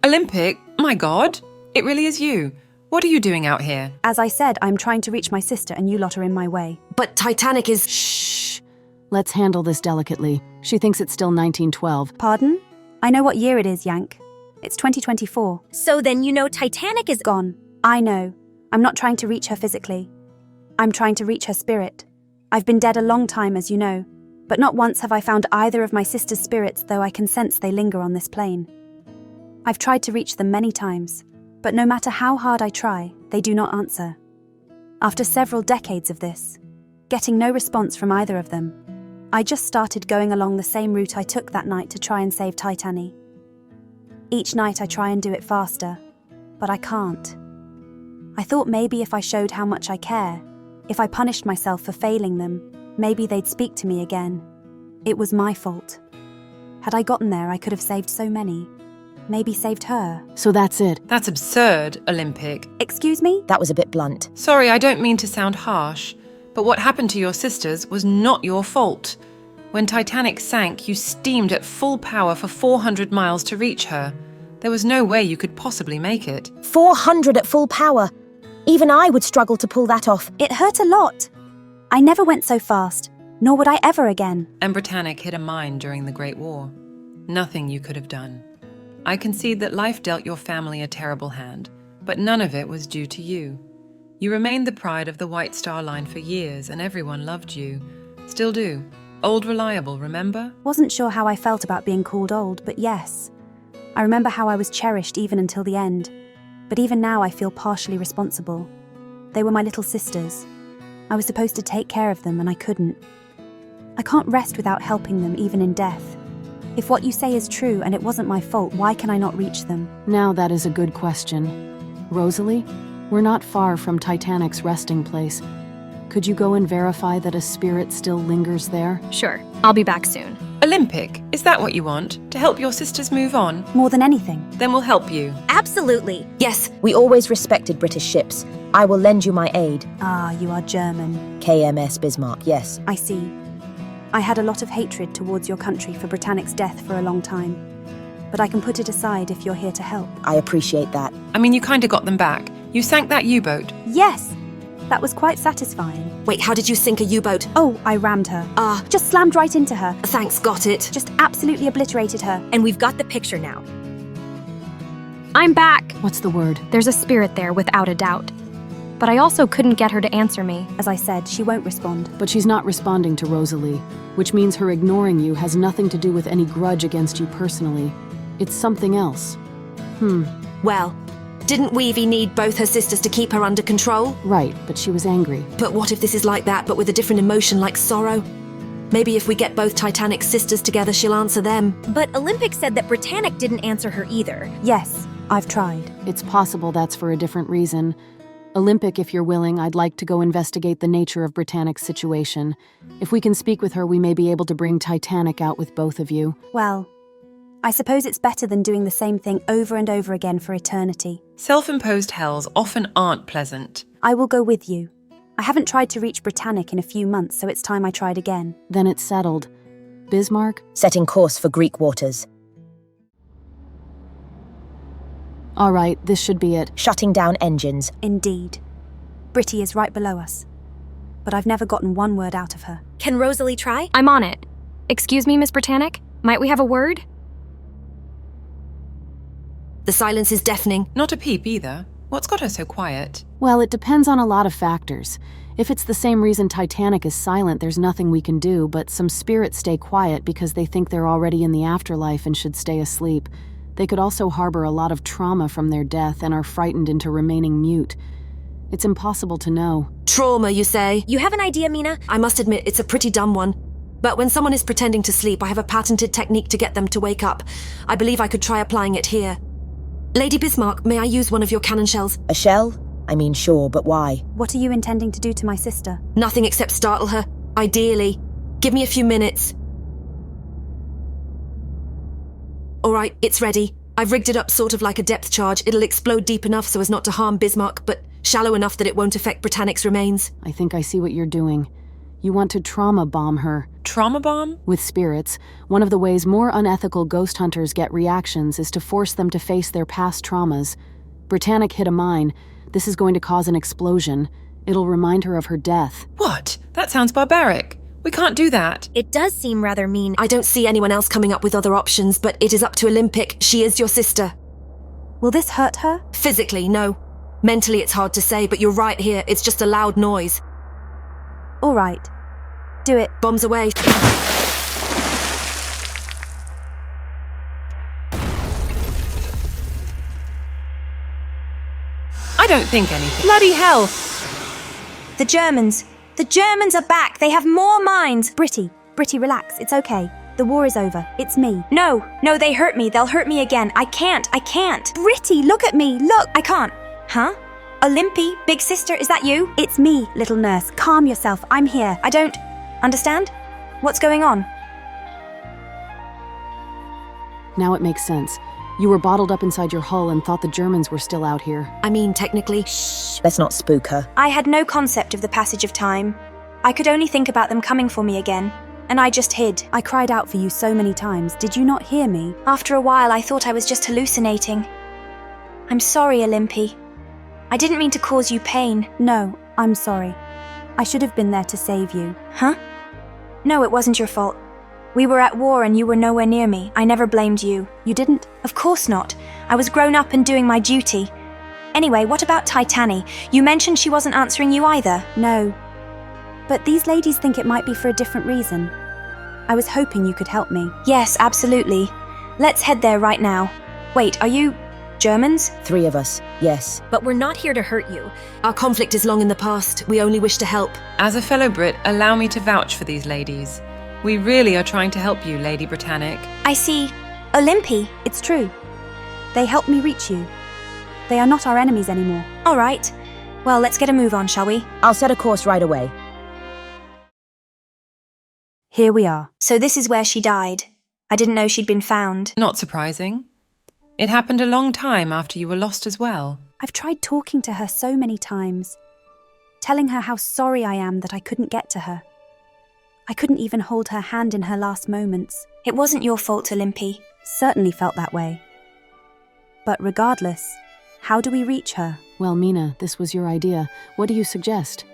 Olympic? My God! It really is you. What are you doing out here? As I said, I'm trying to reach my sister and you lot are in my way. But Titanic is... Shh. Let's handle this delicately. She thinks it's still 1912. Pardon? I know what year it is, Yank. It's 2024. So then you know Titanic is Gone. I know. I'm not trying to reach her physically. I'm trying to reach her spirit. I've been dead a long time, as you know, but not once have I found either of my sister's spirits, though I can sense they linger on this plane. I've tried to reach them many times, but no matter how hard I try, they do not answer. After several decades of this, getting no response from either of them, I just started going along the same route I took that night to try and save Titanic. Each night I try and do it faster, but I can't. I thought maybe if I showed how much I care, if I punished myself for failing them, maybe they'd speak to me again. It was my fault. Had I gotten there, I could have saved so many. Maybe saved her. So that's it. That's absurd, Olympic. Excuse me? That was a bit blunt. Sorry, I don't mean to sound harsh, but what happened to your sisters was not your fault. When Titanic sank, you steamed at full power for 400 miles to reach her. There was no way you could possibly make it. 400 at full power. Even I would struggle to pull that off. It hurt a lot. I never went so fast, nor would I ever again. And Britannic hit a mine during the Great War. Nothing you could have done. I concede that life dealt your family a terrible hand, but none of it was due to you. You remained the pride of the White Star Line for years, and everyone loved you. Still do. Old reliable, remember? Wasn't sure how I felt about being called old, but yes. I remember how I was cherished even until the end. But even now I feel partially responsible. They were my little sisters. I was supposed to take care of them and I couldn't. I can't rest without helping them even in death. If what you say is true and it wasn't my fault, why can I not reach them? Now that is a good question. Rosalie, we're not far from Titanic's resting place. Could you go and verify that a spirit still lingers there? Sure, I'll be back soon. Olympic, is that what you want? To help your sisters move on? More than anything. Then we'll help you. Absolutely. Yes, we always respected British ships. I will lend you my aid. Ah, you are German. KMS Bismarck, yes. I see. I had a lot of hatred towards your country for Britannic's death for a long time. But I can put it aside if you're here to help. I appreciate that. I mean, you kind of got them back. You sank that U-boat. Yes! That was quite satisfying. Wait, how did you sink a U-boat? Oh, I rammed her. Just slammed right into her. Thanks, got it. Just absolutely obliterated her. And we've got the picture now. I'm back. What's the word? There's a spirit there without a doubt. But I also couldn't get her to answer me. As I said, she won't respond. But she's not responding to Rosalie, which means her ignoring you has nothing to do with any grudge against you personally. It's something else. Well, didn't Weavy need both her sisters to keep her under control? Right, but she was angry. But what if this is like that, but with a different emotion like sorrow? Maybe if we get both Titanic's sisters together, she'll answer them. But Olympic said that Britannic didn't answer her either. Yes, I've tried. It's possible that's for a different reason. Olympic, if you're willing, I'd like to go investigate the nature of Britannic's situation. If we can speak with her, we may be able to bring Titanic out with both of you. Well, I suppose it's better than doing the same thing over and over again for eternity. Self-imposed hells often aren't pleasant. I will go with you. I haven't tried to reach Britannic in a few months, so it's time I tried again. Then it's settled. Bismarck? Setting course for Greek waters. All right, this should be it. Shutting down engines. Indeed. Britty is right below us. But I've never gotten one word out of her. Can Rosalie try? I'm on it. Excuse me, Miss Britannic? Might we have a word? The silence is deafening. Not a peep either. What's got her so quiet? Well, it depends on a lot of factors. If it's the same reason Titanic is silent, there's nothing we can do, but some spirits stay quiet because they think they're already in the afterlife and should stay asleep. They could also harbor a lot of trauma from their death and are frightened into remaining mute. It's impossible to know. Trauma, you say? You have an idea, Mina? I must admit, it's a pretty dumb one. But when someone is pretending to sleep, I have a patented technique to get them to wake up. I believe I could try applying it here. Lady Bismarck, may I use one of your cannon shells? A shell? I mean, sure, but why? What are you intending to do to my sister? Nothing except startle her. Ideally. Give me a few minutes. All right, it's ready. I've rigged it up sort of like a depth charge. It'll explode deep enough so as not to harm Bismarck, but shallow enough that it won't affect Britannic's remains. I think I see what you're doing. You want to trauma bomb her. Trauma bomb? With spirits, one of the ways more unethical ghost hunters get reactions is to force them to face their past traumas. Britannic hit a mine. This is going to cause an explosion. It'll remind her of her death. What? That sounds barbaric. We can't do that. It does seem rather mean. I don't see anyone else coming up with other options, but it is up to Olympic. She is your sister. Will this hurt her? Physically, no. Mentally, it's hard to say, but you're right here. It's just a loud noise. All right. Do it. Bombs away. I don't think anything. Bloody hell! The Germans are back. They have more mines. Britty, relax. It's okay. The war is over. It's me. No, they hurt me. They'll hurt me again. I can't. Britty, look at me. Look. I can't. Huh? Olympy, big sister, is that you? It's me, little nurse. Calm yourself. I'm here. I don't understand. What's going on? Now it makes sense. You were bottled up inside your hull and thought the Germans were still out here. I mean, technically. Shh, let's not spook her. I had no concept of the passage of time. I could only think about them coming for me again, and I just hid. I cried out for you so many times. Did you not hear me? After a while, I thought I was just hallucinating. I'm sorry, Olympy. I didn't mean to cause you pain. No, I'm sorry. I should have been there to save you. Huh? No, it wasn't your fault. We were at war and you were nowhere near me. I never blamed you. You didn't? Of course not. I was grown up and doing my duty. Anyway, what about Titanic? You mentioned she wasn't answering you either. No. But these ladies think it might be for a different reason. I was hoping you could help me. Yes, absolutely. Let's head there right now. Wait, are you Germans? 3 of us, yes. But we're not here to hurt you. Our conflict is long in the past. We only wish to help. As a fellow Brit, allow me to vouch for these ladies. We really are trying to help you, Lady Britannic. I see. Olympy, it's true. They helped me reach you. They are not our enemies anymore. All right. Well, let's get a move on, shall we? I'll set a course right away. Here we are. So this is where she died. I didn't know she'd been found. Not surprising. It happened a long time after you were lost as well. I've tried talking to her so many times, telling her how sorry I am that I couldn't get to her. I couldn't even hold her hand in her last moments. It wasn't your fault, Olympy. Certainly felt that way. But regardless, how do we reach her? Well, Mina, this was your idea. What do you suggest?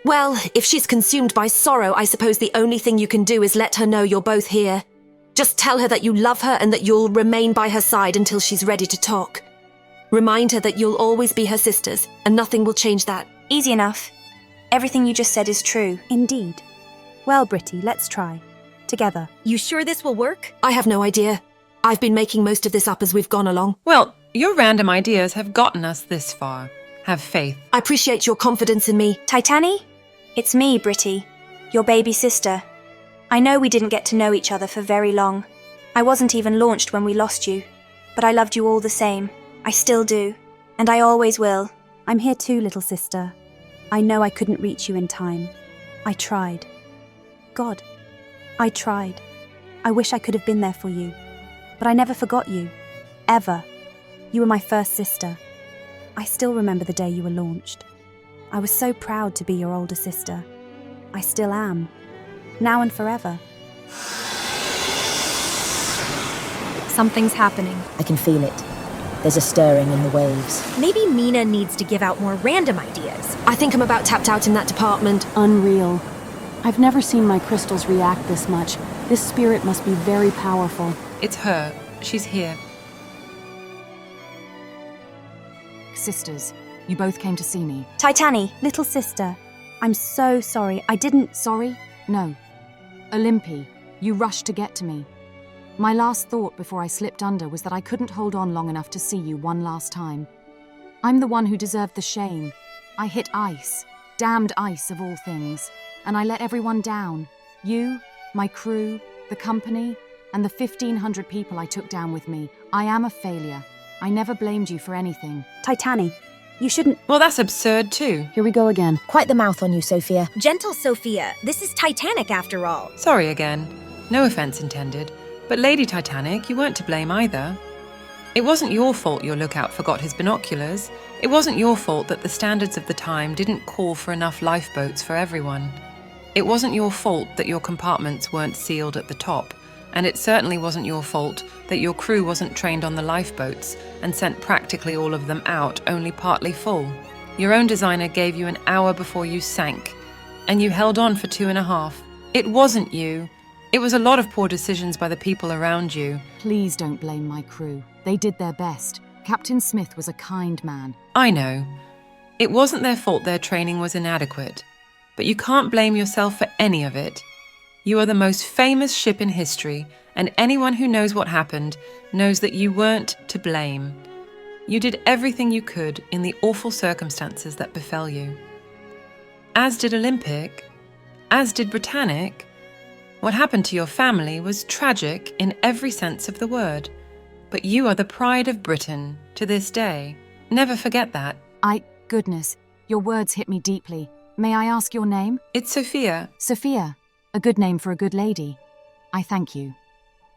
Well, if she's consumed by sorrow, I suppose the only thing you can do is let her know you're both here. Just tell her that you love her and that you'll remain by her side until she's ready to talk. Remind her that you'll always be her sisters, and nothing will change that. Easy enough. Everything you just said is true. Indeed. Well, Britty, let's try. Together. You sure this will work? I have no idea. I've been making most of this up as we've gone along. Well, your random ideas have gotten us this far. Have faith. I appreciate your confidence in me. Titanic? It's me, Britty. Your baby sister. I know we didn't get to know each other for very long. I wasn't even launched when we lost you. But I loved you all the same. I still do. And I always will. I'm here too, little sister. I know I couldn't reach you in time. I tried. God, I tried. I wish I could have been there for you. But I never forgot you. Ever. You were my first sister. I still remember the day you were launched. I was so proud to be your older sister. I still am. Now and forever. Something's happening. I can feel it. There's a stirring in the waves. Maybe Mina needs to give out more random ideas. I think I'm about tapped out in that department. Unreal. I've never seen my crystals react this much. This spirit must be very powerful. It's her. She's here. Sisters, you both came to see me. Titanic, little sister. I'm so sorry. I didn't... Sorry? No. Olympy, you rushed to get to me. My last thought before I slipped under was that I couldn't hold on long enough to see you one last time. I'm the one who deserved the shame. I hit ice, damned ice of all things, and I let everyone down. You, my crew, the company, and the 1,500 people I took down with me. I am a failure. I never blamed you for anything. Titanic, you shouldn't... Well, that's absurd too. Here we go again. Quite the mouth on you, Sophia. Gentle Sophia, this is Titanic after all. Sorry again. No offense intended. But Lady Titanic, you weren't to blame either. It wasn't your fault your lookout forgot his binoculars. It wasn't your fault that the standards of the time didn't call for enough lifeboats for everyone. It wasn't your fault that your compartments weren't sealed at the top, and it certainly wasn't your fault that your crew wasn't trained on the lifeboats and sent practically all of them out only partly full. Your own designer gave you an hour before you sank, and you held on for 2.5. It wasn't you. It was a lot of poor decisions by the people around you. Please don't blame my crew. They did their best. Captain Smith was a kind man. I know. It wasn't their fault their training was inadequate. But you can't blame yourself for any of it. You are the most famous ship in history, and anyone who knows what happened knows that you weren't to blame. You did everything you could in the awful circumstances that befell you. As did Olympic, as did Britannic. What happened to your family was tragic in every sense of the word. But you are the pride of Britain to this day. Never forget that. Goodness, your words hit me deeply. May I ask your name? It's Sophia. Sophia. A good name for a good lady. I thank you.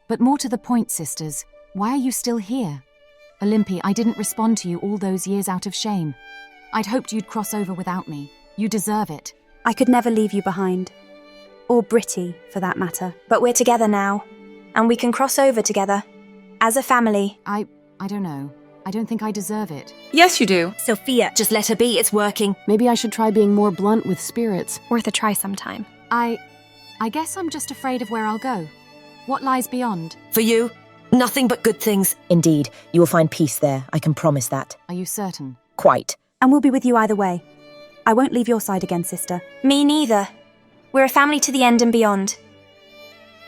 But more to the point, sisters, why are you still here? Olympi, I didn't respond to you all those years out of shame. I'd hoped you'd cross over without me. You deserve it. I could never leave you behind. Or Britty, for that matter. But we're together now, and we can cross over together. As a family. I don't know. I don't think I deserve it. Yes, you do. Sophia. Just let her be, it's working. Maybe I should try being more blunt with spirits. Worth a try sometime. I guess I'm just afraid of where I'll go. What lies beyond? For you, nothing but good things. Indeed, you will find peace there, I can promise that. Are you certain? Quite. And we'll be with you either way. I won't leave your side again, sister. Me neither. We're a family to the end and beyond.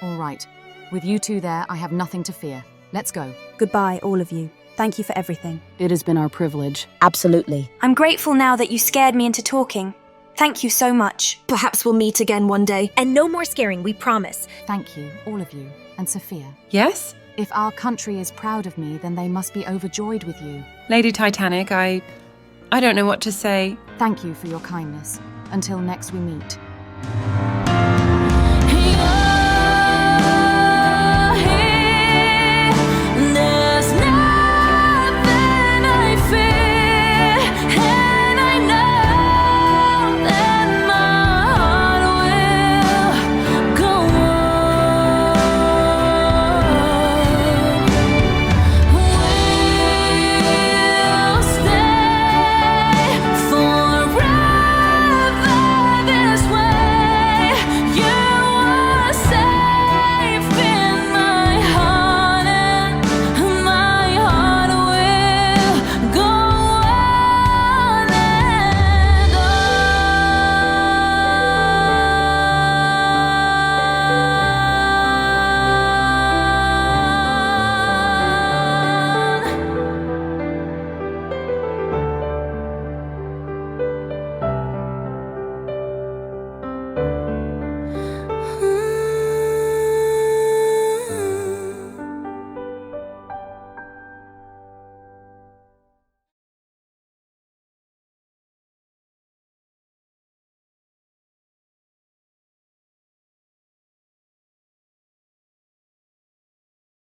All right. With you two there, I have nothing to fear. Let's go. Goodbye, all of you. Thank you for everything. It has been our privilege. Absolutely. I'm grateful now that you scared me into talking. Thank you so much. Perhaps we'll meet again one day. And no more scaring, we promise. Thank you, all of you. And Sophia. Yes? If our country is proud of me, then they must be overjoyed with you. Lady Titanic, I don't know what to say. Thank you for your kindness. Until next we meet.